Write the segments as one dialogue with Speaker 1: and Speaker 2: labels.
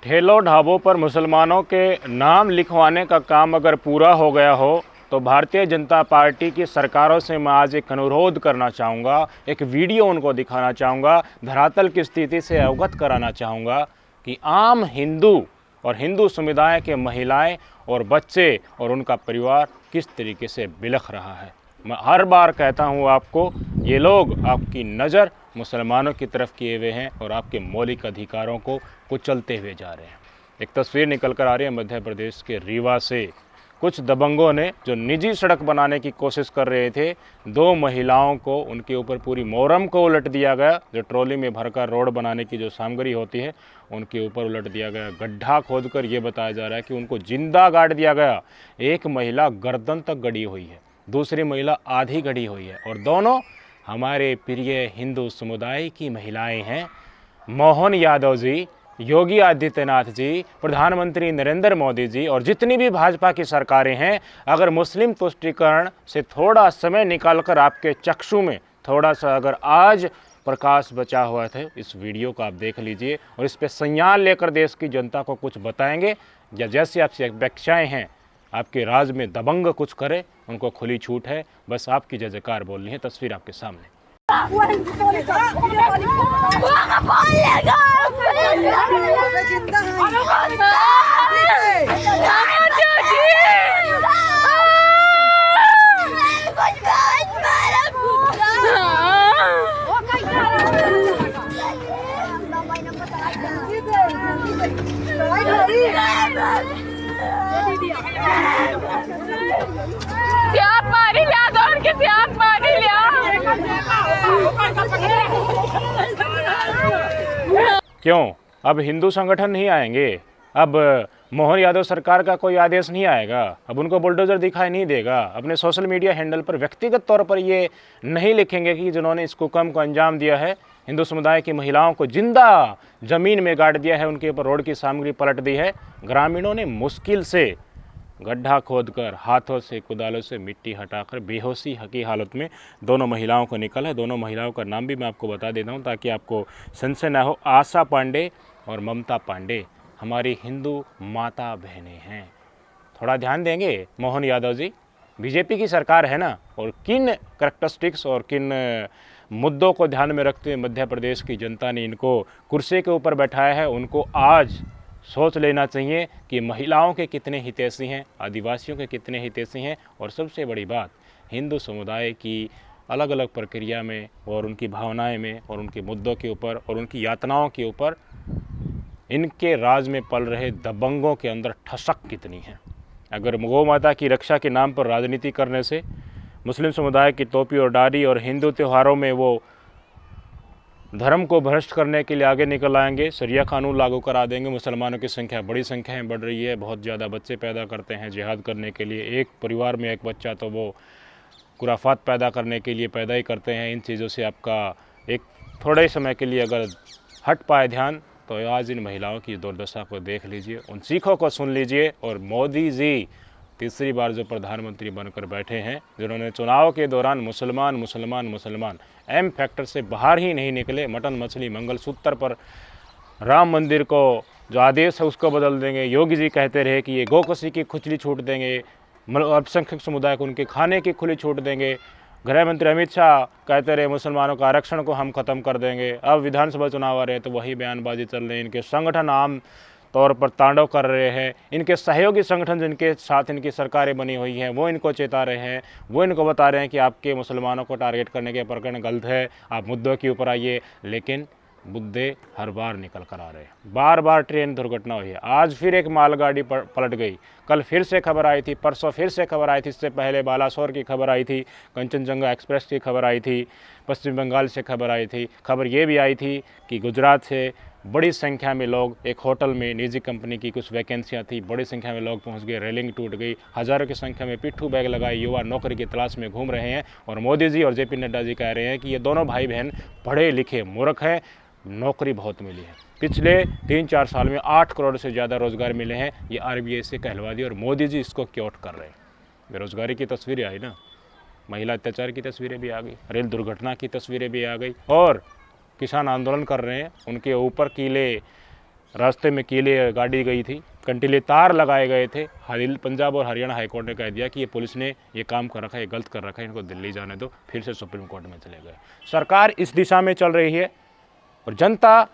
Speaker 1: ठेलों ढाबों पर मुसलमानों के नाम लिखवाने का काम अगर पूरा हो गया हो तो भारतीय जनता पार्टी की सरकारों से मैं आज एक अनुरोध करना चाहूँगा, एक वीडियो उनको दिखाना चाहूँगा, धरातल की स्थिति से अवगत कराना चाहूँगा कि आम हिंदू और हिंदू समुदाय के महिलाएं और बच्चे और उनका परिवार किस तरीके से बिलख रहा है। मैं हर बार कहता हूँ आपको, ये लोग आपकी नज़र मुसलमानों की तरफ किए हुए हैं और आपके मौलिक अधिकारों को कुचलते हुए जा रहे हैं। एक तस्वीर निकल कर आ रही है मध्य प्रदेश के रीवा से। कुछ दबंगों ने जो निजी सड़क बनाने की कोशिश कर रहे थे, दो महिलाओं को, उनके ऊपर पूरी मोहर्रम को उलट दिया गया। जो ट्रॉली में भरकर रोड बनाने की जो सामग्री होती है उनके ऊपर उलट दिया गया। गड्ढा खोदकर ये बताया जा रहा है कि उनको जिंदा गाड़ दिया गया। एक महिला गर्दन तक गड़ी हुई है, दूसरी महिला आधी गड़ी हुई है और दोनों हमारे प्रिय हिंदू समुदाय की महिलाएं हैं। मोहन यादव जी, योगी आदित्यनाथ जी, प्रधानमंत्री नरेंद्र मोदी जी और जितनी भी भाजपा की सरकारें हैं, अगर मुस्लिम तुष्टीकरण से थोड़ा समय निकालकर आपके चक्षु में थोड़ा सा अगर आज प्रकाश बचा हुआ था, इस वीडियो को आप देख लीजिए और इस पर संज्ञान लेकर देश की जनता को कुछ बताएंगे, या जैसे आपसे अपेक्षाएं हैं आपके राज में दबंग कुछ करे, उनको खुली छूट है। बस आपकी जय जयकार बोलनी है। तस्वीर आपके सामने। क्यों अब हिंदू संगठन नहीं आएंगे? अब मोहन यादव सरकार का कोई आदेश नहीं आएगा? अब उनको बुलडोजर दिखाई नहीं देगा? अपने सोशल मीडिया हैंडल पर व्यक्तिगत तौर पर ये नहीं लिखेंगे कि जिन्होंने इस कुकर्म को अंजाम दिया है, हिंदू समुदाय की महिलाओं को जिंदा जमीन में गाड़ दिया है, उनके ऊपर रोड की सामग्री पलट दी है। ग्रामीणों ने मुश्किल से गड्ढा खोदकर हाथों से, कुदालों से मिट्टी हटाकर बेहोशी की हालत में दोनों महिलाओं को निकला है। दोनों महिलाओं का नाम भी मैं आपको बता देता हूं ताकि आपको संशय न हो। आशा पांडे और ममता पांडे हमारी हिंदू माता बहनें हैं। थोड़ा ध्यान देंगे मोहन यादव जी, बीजेपी की सरकार है ना, और किन करैक्टरिस्टिक्स और किन मुद्दों को ध्यान में रखते हुए मध्य प्रदेश की जनता ने इनको कुर्सी के ऊपर बैठाया है, उनको आज सोच लेना चाहिए कि महिलाओं के कितने हितैषी हैं, आदिवासियों के कितने हितैषी हैं, और सबसे बड़ी बात, हिंदू समुदाय की अलग अलग प्रक्रिया में और उनकी भावनाएं में और उनके मुद्दों के ऊपर और उनकी यातनाओं के ऊपर इनके राज में पल रहे दबंगों के अंदर ठसक कितनी है। अगर गौ माता की रक्षा के नाम पर राजनीति करने से मुस्लिम समुदाय की टोपी और दाढ़ी और हिंदू त्योहारों में वो धर्म को भ्रष्ट करने के लिए आगे निकल आएंगे, शरिया कानून लागू करा देंगे, मुसलमानों की संख्या बड़ी संख्या में बढ़ रही है, बहुत ज़्यादा बच्चे पैदा करते हैं जिहाद करने के लिए, एक परिवार में एक बच्चा तो वो खुराफात पैदा करने के लिए पैदा ही करते हैं। इन चीज़ों से आपका एक थोड़े समय के लिए अगर हट पाए ध्यान, तो आज इन महिलाओं की दुर्दशा को देख लीजिए, उन सीखों को सुन लीजिए। और मोदी जी तीसरी बार जो प्रधानमंत्री बनकर बैठे हैं, जिन्होंने चुनाव के दौरान मुसलमान मुसलमान मुसलमान एम फैक्टर से बाहर ही नहीं निकले, मटन मछली मंगलसूत्र पर राम मंदिर को जो आदेश है उसको बदल देंगे। योगी जी कहते रहे कि ये गोकसी की खुजली छूट देंगे, अल्पसंख्यक समुदाय को उनके खाने की खुली छूट देंगे। गृह मंत्री अमित शाह कहते रहे मुसलमानों का आरक्षण को हम ख़त्म कर देंगे। अब विधानसभा चुनाव आ रहे हैं तो वही बयानबाजी चल रही है। इनके संगठन आम तौर पर तांडव कर रहे हैं। इनके सहयोगी संगठन जिनके साथ इनकी सरकारें बनी हुई हैं वो इनको चेता रहे हैं, वो इनको बता रहे हैं कि आपके मुसलमानों को टारगेट करने के प्रकरण गलत है, आप मुद्दों के ऊपर आइए। लेकिन मुद्दे हर बार निकल कर आ रहे हैं। बार बार ट्रेन दुर्घटना हुई है, आज फिर एक मालगाड़ी पलट गई, कल फिर से खबर आई थी, परसों फिर से खबर आई थी, इससे पहले बालासोर की खबर आई थी, कंचनजंगा एक्सप्रेस की खबर आई थी, पश्चिम बंगाल से खबर आई थी। खबर ये भी आई थी कि गुजरात से बड़ी संख्या में लोग, एक होटल में निजी कंपनी की कुछ वैकेंसियां थी, बड़ी संख्या में लोग पहुंच गए, रेलिंग टूट गई, हज़ारों की संख्या में पिट्ठू बैग लगाए युवा नौकरी की तलाश में घूम रहे हैं। और मोदी जी और जेपी नड्डा जी कह रहे हैं कि ये दोनों भाई बहन पढ़े लिखे मूर्ख हैं, नौकरी बहुत मिली है। पिछले 3-4 साल में 8 करोड़ से ज़्यादा रोज़गार मिले हैं, ये आरबीआई से कहलवा दिया और मोदी जी इसको क्योट कर रहे हैं। बेरोज़गारी की तस्वीरें आई ना, महिला अत्याचार की तस्वीरें भी आ गई, रेल दुर्घटना की तस्वीरें भी आ गई, और किसान आंदोलन कर रहे हैं, उनके ऊपर किले रास्ते में कीले गाड़ी गई थी, कंटीले तार लगाए गए थे। पंजाब और हरियाणा हाईकोर्ट ने कह दिया कि ये पुलिस ने ये काम कर रखा है, ये गलत कर रखा है, इनको दिल्ली जाने दो। फिर से सुप्रीम कोर्ट में चले गए। सरकार इस दिशा में चल रही है और जनता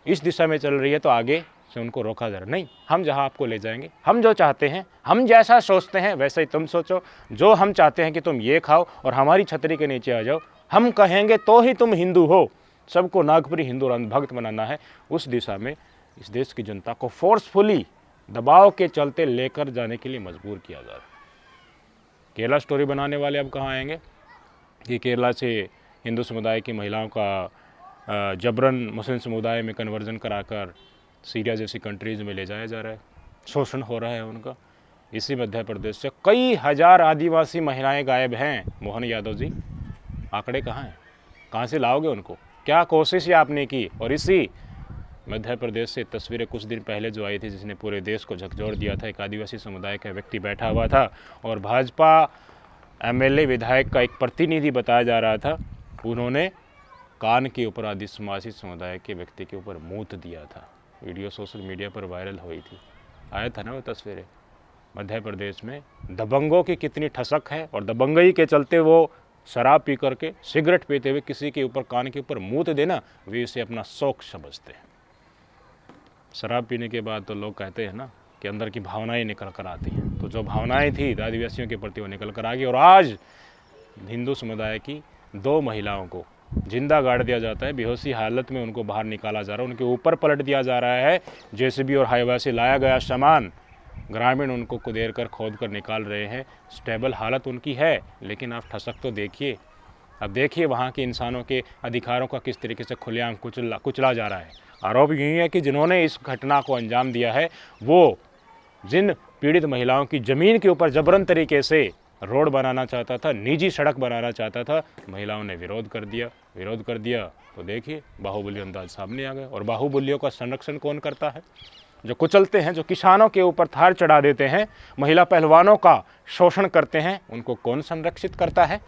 Speaker 1: इस दिशा में चल रही है, तो आगे से उनको रोका जा रहा नहीं। हम जहां आपको ले जाएंगे, हम जो चाहते हैं, हम जैसा सोचते हैं वैसा ही तुम सोचो। जो हम चाहते हैं कि तुम ये खाओ और हमारी छतरी के नीचे आ जाओ, हम कहेंगे तो ही तुम हिंदू हो। सबको नागपुरी हिंदू और अंधभक्त बनाना है, उस दिशा में इस देश की जनता को फोर्सफुली दबाव के चलते लेकर जाने के लिए मजबूर किया जा रहा है। केरला स्टोरी बनाने वाले अब कहाँ आएंगे कि केरला से हिंदू समुदाय की महिलाओं का जबरन मुस्लिम समुदाय में कन्वर्जन कराकर सीरिया जैसी कंट्रीज़ में ले जाया जा रहा है, शोषण हो रहा है उनका। इसी मध्य प्रदेश से कई हजार आदिवासी महिलाएं गायब हैं। मोहन यादव जी, आंकड़े कहाँ हैं? कहाँ से लाओगे उनको? क्या कोशिश आपने की? और इसी मध्य प्रदेश से तस्वीरें कुछ दिन पहले जो आई थी, जिसने पूरे देश को झकझोर दिया था। एक आदिवासी समुदाय का व्यक्ति बैठा हुआ था और भाजपा एमएलए विधायक का एक प्रतिनिधि बताया जा रहा था, उन्होंने कान के ऊपर आदिवासी समुदाय के व्यक्ति के ऊपर मूत दिया था। वीडियो सोशल मीडिया पर वायरल हुई थी, आया था ना वो तस्वीरें। मध्य प्रदेश में दबंगों की कितनी ठसक है, और दबंगई के चलते वो शराब पी करके, सिगरेट पीते हुए किसी के ऊपर कान के ऊपर मूत देना, वे इसे अपना शौक समझते हैं। शराब पीने के बाद तो लोग कहते हैं ना कि अंदर की भावनाएं निकल कर आती हैं, तो जो भावनाएं थी आदिवासियों के प्रति वो निकल कर आ गई। और आज हिंदू समुदाय की 2 महिलाओं को जिंदा गाड़ दिया जाता है, बेहोशी हालत में उनको बाहर निकाला जा रहा है, उनके ऊपर पलट दिया जा रहा है। जेसीबी और हाईवा से लाया गया सामान ग्रामीण उनको कुदेर कर खोद कर निकाल रहे हैं। स्टेबल हालत उनकी है, लेकिन आप ठसक तो देखिए। अब देखिए वहाँ के इंसानों के अधिकारों का किस तरीके से खुलेआम कुचला जा रहा है। आरोप यही है कि जिन्होंने इस घटना को अंजाम दिया है, वो जिन पीड़ित महिलाओं की ज़मीन के ऊपर जबरन तरीके से रोड बनाना चाहता था, निजी सड़क बनाना चाहता था, महिलाओं ने विरोध कर दिया तो देखिए बाहुबली अंदाज सामने आ गए। और बाहुबलियों का संरक्षण कौन करता है? जो कुचलते हैं, जो किसानों के ऊपर थार चढ़ा देते हैं, महिला पहलवानों का शोषण करते हैं, उनको कौन संरक्षित करता है?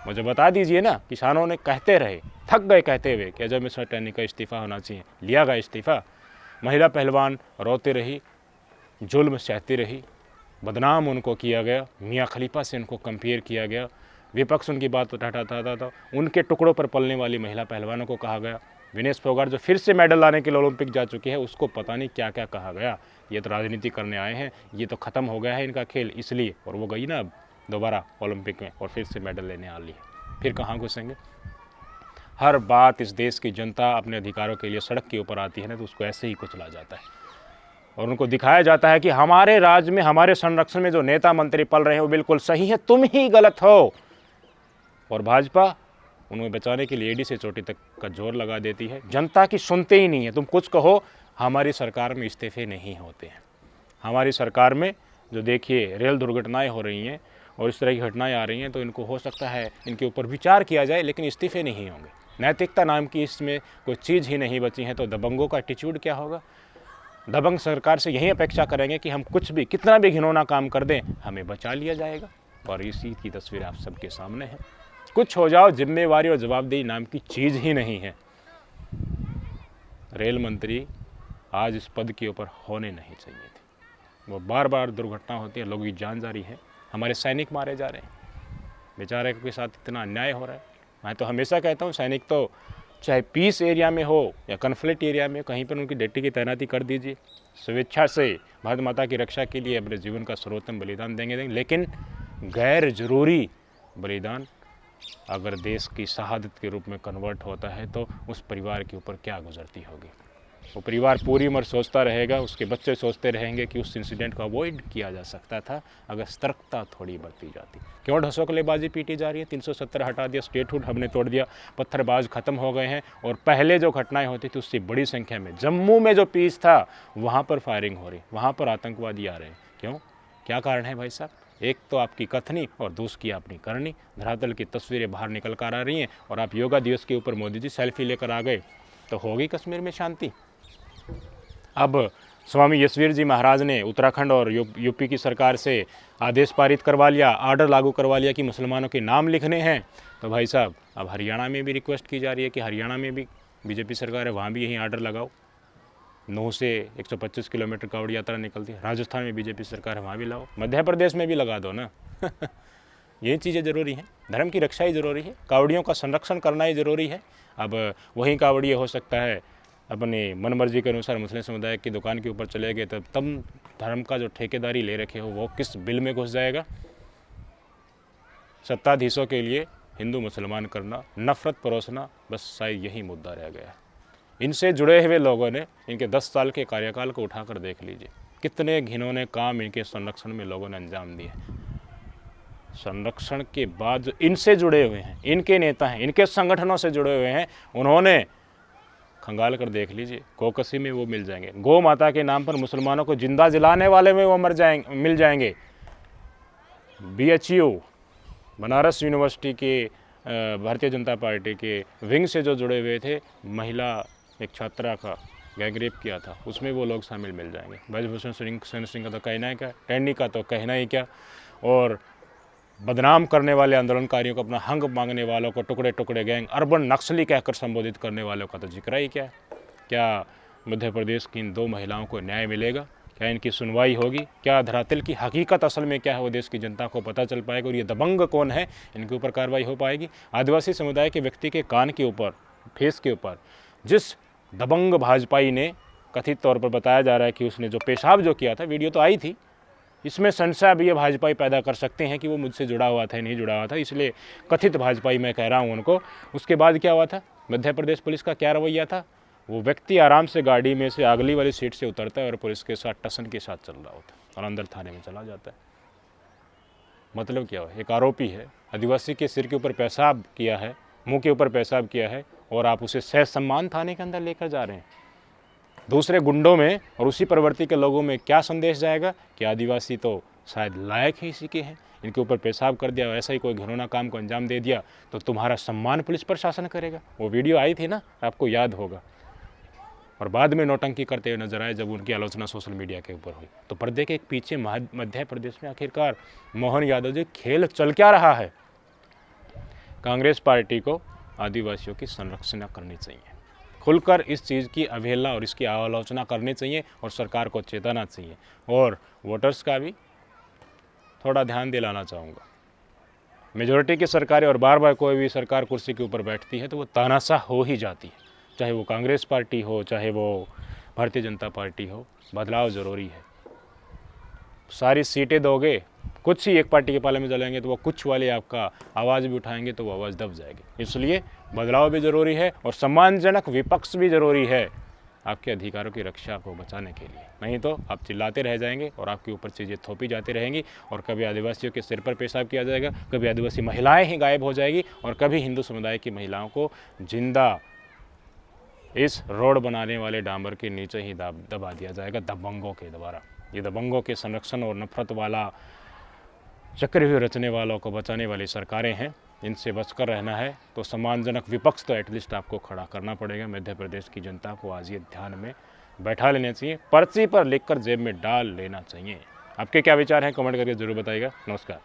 Speaker 1: मुझे बता दीजिए ना। किसानों ने कहते रहे, थक गए कहते हुए कि अजय मिश्रा टैनी का इस्तीफ़ा होना चाहिए, लिया गया इस्तीफ़ा। महिला पहलवान रोते रही, जुल्म सहती रही, बदनाम उनको किया गया, मियाँ खलीफा से उनको कंपेयर किया गया, विपक्ष उनकी बात उठाता था, उनके टुकड़ों पर पलने वाली महिला पहलवानों को कहा गया। विनेश फोगाट जो फिर से मेडल लाने के लिए ओलंपिक जा चुकी है, उसको पता नहीं क्या क्या कहा गया। ये तो राजनीति करने आए हैं, ये तो ख़त्म हो गया है इनका खेल, इसलिए। और वो गई ना अब दोबारा ओलंपिक में और फिर से मेडल लेने आ ली है, फिर कहाँ घुसेंगे? हर बात इस देश की जनता अपने अधिकारों के लिए सड़क के ऊपर आती है ना, तो उसको ऐसे ही कुचला जाता है और उनको दिखाया जाता है कि हमारे राज्य में, हमारे संरक्षण में जो नेता मंत्री पल रहे हैं वो बिल्कुल सही है, तुम ही गलत हो। और भाजपा उन्हें बचाने के लिए एडी से चोटी तक का जोर लगा देती है। जनता की सुनते ही नहीं है। तुम कुछ कहो, हमारी सरकार में इस्तीफे नहीं होते हैं। हमारी सरकार में जो देखिए रेल दुर्घटनाएं हो रही हैं और इस तरह की घटनाएं आ रही हैं, तो इनको हो सकता है इनके ऊपर विचार किया जाए, लेकिन इस्तीफे नहीं होंगे। नैतिकता नाम की इसमें कोई चीज़ ही नहीं बची है। तो दबंगों का एटीट्यूड क्या होगा? दबंग सरकार से यही अपेक्षा करेंगे कि हम कुछ भी, कितना भी घिनौना काम कर दें, हमें बचा लिया जाएगा। और इसी की तस्वीर आप सबके सामने है। कुछ हो जाओ, जिम्मेवारी और जवाबदेही नाम की चीज़ ही नहीं है। रेल मंत्री आज इस पद के ऊपर होने नहीं चाहिए थे। वो बार बार दुर्घटना होती है, लोगों की जान जा रही है, हमारे सैनिक मारे जा रहे हैं, बेचारे के साथ इतना अन्याय हो रहा है। मैं तो हमेशा कहता हूँ, सैनिक तो चाहे पीस एरिया में हो या कन्फ्लिक्ट एरिया में, कहीं पर उनकी ड्यूटी की तैनाती कर दीजिए। स्वेच्छा से भारत माता की रक्षा के लिए अपने जीवन का सर्वोत्तम बलिदान देंगे, लेकिन गैर जरूरी बलिदान अगर देश की शहादत के रूप में कन्वर्ट होता है, तो उस परिवार के ऊपर क्या गुजरती होगी। वो परिवार पूरी उम्र सोचता रहेगा, उसके बच्चे सोचते रहेंगे कि उस इंसिडेंट को अवॉइड किया जा सकता था अगर सतर्कता थोड़ी बरती जाती। क्यों ढसोकलेबाजी पीटी जा रही है? 370 हटा दिया, स्टेटहुड हमने तोड़ दिया, पत्थरबाज खत्म हो गए हैं। और पहले जो घटनाएं होती थी उससे बड़ी संख्या में, जम्मू में जो पीस था वहाँ पर फायरिंग हो रही, वहाँ पर आतंकवादी आ रहे हैं। क्यों? क्या कारण है भाई साहब? एक तो आपकी कथनी और दूसरी अपनी करनी। धरातल की तस्वीरें बाहर निकल कर आ रही हैं और आप योगा दिवस के ऊपर मोदी जी सेल्फी लेकर आ गए, तो होगी कश्मीर में शांति? अब स्वामी यशवीर जी महाराज ने उत्तराखंड और यूपी की सरकार से आदेश पारित करवा लिया, आर्डर लागू करवा लिया कि मुसलमानों के नाम लिखने हैं। तो भाई साहब, अब हरियाणा में भी रिक्वेस्ट की जा रही है कि हरियाणा में भी बीजेपी सरकार है, वहाँ भी यही आर्डर लगाओ। 9 से 125 किलोमीटर कावड़ यात्रा निकलती है। राजस्थान में बीजेपी सरकार है, वहाँ भी लाओ, मध्य प्रदेश में भी लगा दो ना। ये चीज़ें ज़रूरी हैं, धर्म की रक्षा ही ज़रूरी है, कावड़ियों का संरक्षण करना ही ज़रूरी है। अब वही कावड़िया हो सकता है अपनी मनमर्जी के अनुसार मुस्लिम समुदाय की दुकान के ऊपर चले गए, तब धर्म का जो ठेकेदारी ले रखे हो वो किस बिल में घुस जाएगा। सत्ताधीशों के लिए हिंदू मुसलमान करना, नफरत परोसना, बस शायद यही मुद्दा रह गया। इनसे जुड़े हुए लोगों ने इनके 10 साल के कार्यकाल को उठाकर देख लीजिए, कितने घिनौने काम इनके संरक्षण में लोगों ने अंजाम दिए। संरक्षण के बाद जो इनसे जुड़े हुए हैं, इनके नेता हैं, इनके संगठनों से जुड़े हुए हैं, उन्होंने खंगाल कर देख लीजिए, गोकसी में वो मिल जाएंगे, गौ माता के नाम पर मुसलमानों को जिंदा जलाने वाले में वो मिल जाएंगे। BHU बनारस यूनिवर्सिटी के भारतीय जनता पार्टी के विंग से जो जुड़े हुए थे, महिला एक छात्रा का गैंगरेप किया था, उसमें वो लोग शामिल मिल जाएंगे। ब्रजभूषण सिंह का तो कहना है क्या, टैनी का तो कहना ही क्या, और बदनाम करने वाले आंदोलनकारियों को, अपना हंग मांगने वालों को टुकड़े टुकड़े गैंग, अर्बन नक्सली कहकर संबोधित करने वालों का तो जिक्र ही क्या है। क्या मध्य प्रदेश की इन 2 महिलाओं को न्याय मिलेगा? क्या इनकी सुनवाई होगी? क्या धरातल की हकीकत असल में क्या है वो देश की जनता को पता चल पाएगा? और ये दबंग कौन है, इनके ऊपर कार्रवाई हो पाएगी? आदिवासी समुदाय के व्यक्ति के कान के ऊपर, फेस के ऊपर जिस दबंग भाजपाई ने कथित तौर पर बताया जा रहा है कि उसने जो पेशाब जो किया था, वीडियो तो आई थी, इसमें संशय भी ये भाजपाई पैदा कर सकते हैं कि वो मुझसे जुड़ा हुआ था, नहीं जुड़ा हुआ था, इसलिए कथित भाजपाई मैं कह रहा हूँ उनको। उसके बाद क्या हुआ था, मध्य प्रदेश पुलिस का क्या रवैया था? वो व्यक्ति आराम से गाड़ी में से अगली वाली सीट से उतरता है और पुलिस के साथ टसन के साथ चल रहा होता है और अंदर थाने में चला जाता है। मतलब क्या हुआ, एक आरोपी है, आदिवासी के सिर के ऊपर पेशाब किया है, मुंह के ऊपर पेशाब किया है, और आप उसे सह सम्मान थाने के अंदर लेकर जा रहे हैं। दूसरे गुंडों में और उसी प्रवृत्ति के लोगों में क्या संदेश जाएगा कि आदिवासी तो शायद लायक ही इसी के हैं, इनके ऊपर पेशाब कर दिया, ऐसा ही कोई घिनौना काम को अंजाम दे दिया तो तुम्हारा सम्मान पुलिस प्रशासन करेगा। वो वीडियो आई थी ना, आपको याद होगा, और बाद में नौटंकी करते हुए नजर आए जब उनकी आलोचना सोशल मीडिया के ऊपर हुई। तो पर्दे के एक पीछे मध्य प्रदेश में आखिरकार मोहन यादव जी खेल चल क्या रहा है? कांग्रेस पार्टी को आदिवासियों की संरक्षण करनी चाहिए, खुलकर इस चीज़ की अवहेलना और इसकी आलोचना करनी चाहिए और सरकार को चेताना चाहिए। और वोटर्स का भी थोड़ा ध्यान दिलाना चाहूँगा, मेजॉरिटी की सरकारें और बार बार कोई भी सरकार कुर्सी के ऊपर बैठती है तो वो तानाशाह हो ही जाती है, चाहे वो कांग्रेस पार्टी हो, चाहे वो भारतीय जनता पार्टी हो। बदलाव ज़रूरी है। सारी सीटें दोगे, कुछ ही एक पार्टी के पाले में चलेंगे तो वो कुछ वाले आपका आवाज़ भी उठाएंगे तो वो आवाज़ दब जाएगी। इसलिए बदलाव भी ज़रूरी है और सम्मानजनक विपक्ष भी ज़रूरी है आपके अधिकारों की रक्षा को बचाने के लिए। नहीं तो आप चिल्लाते रह जाएंगे और आपके ऊपर चीज़ें थोपी जाती रहेंगी, और कभी आदिवासियों के सिर पर पेशाब किया जाएगा, कभी आदिवासी महिलाएं ही गायब हो जाएगी, और कभी हिंदू समुदाय की महिलाओं को जिंदा इस रोड बनाने वाले डांबर के नीचे ही दबा दिया जाएगा दबंगों के द्वारा। ये दबंगों के संरक्षण और नफरत वाला चक्रव्यूह रचने वालों को बचाने वाली सरकारें हैं, इनसे बचकर रहना है तो सम्मानजनक विपक्ष तो एटलीस्ट आपको खड़ा करना पड़ेगा। मध्य प्रदेश की जनता को आज ये ध्यान में बैठा लेना चाहिए, पर्ची पर लिखकर जेब में डाल लेना चाहिए। आपके क्या विचार हैं कमेंट करके ज़रूर बताइएगा। नमस्कार।